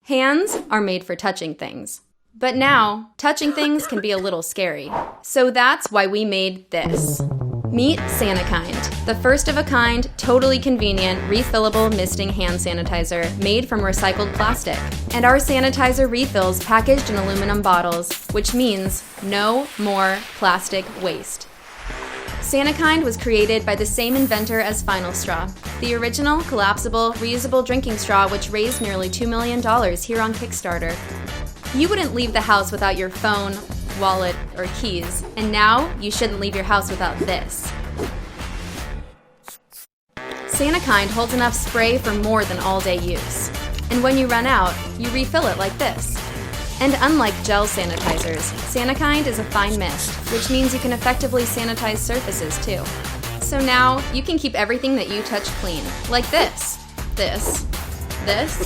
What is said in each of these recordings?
Hands are made for touching things. But now, touching things can be a little scary. So that's why we made this. Meet Sanikind, the first-of-a-kind, totally convenient, refillable misting hand sanitizer made from recycled plastic. And our sanitizer refills packaged in aluminum bottles, which means no more plastic waste. Sanikind was created by the same inventor as Final Straw, the original, collapsible, reusable drinking straw which raised nearly $2 million here on Kickstarter. You wouldn't leave the house without your phone, wallet, or keys, and now you shouldn't leave your house without this. Sanikind holds enough spray for more than all-day use. And when you run out, you refill it like this. And unlike gel sanitizers, Sanikind is a fine mist, which means you can effectively sanitize surfaces too. So now, you can keep everything that you touch clean, like this, this, this,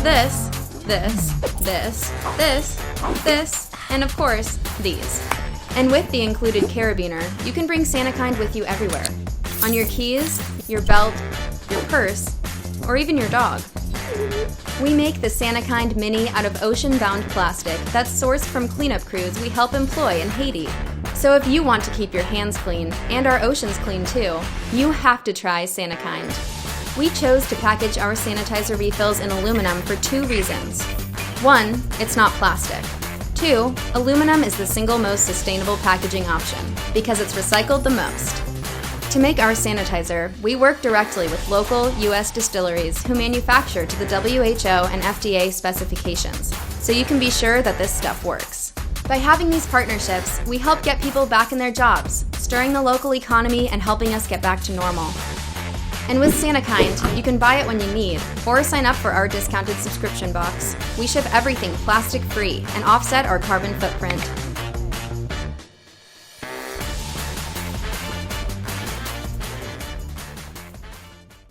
this, this, this, this, this, and of course, these. And with the included carabiner, you can bring Sanikind with you everywhere. On your keys, your belt, your purse, or even your dog. We make the Sanikind Mini out of ocean-bound plastic that's sourced from cleanup crews we help employ in Haiti. So if you want to keep your hands clean, and our oceans clean too, you have to try Sanikind. We chose to package our sanitizer refills in aluminum for 2 reasons. 1, it's not plastic. 2, aluminum is the single most sustainable packaging option, because it's recycled the most. To make our sanitizer, we work directly with local U.S. distilleries who manufacture to the WHO and FDA specifications, so you can be sure that this stuff works. By having these partnerships, we help get people back in their jobs, stirring the local economy and helping us get back to normal. And with Sanikind, you can buy it when you need, or sign up for our discounted subscription box. We ship everything plastic-free and offset our carbon footprint.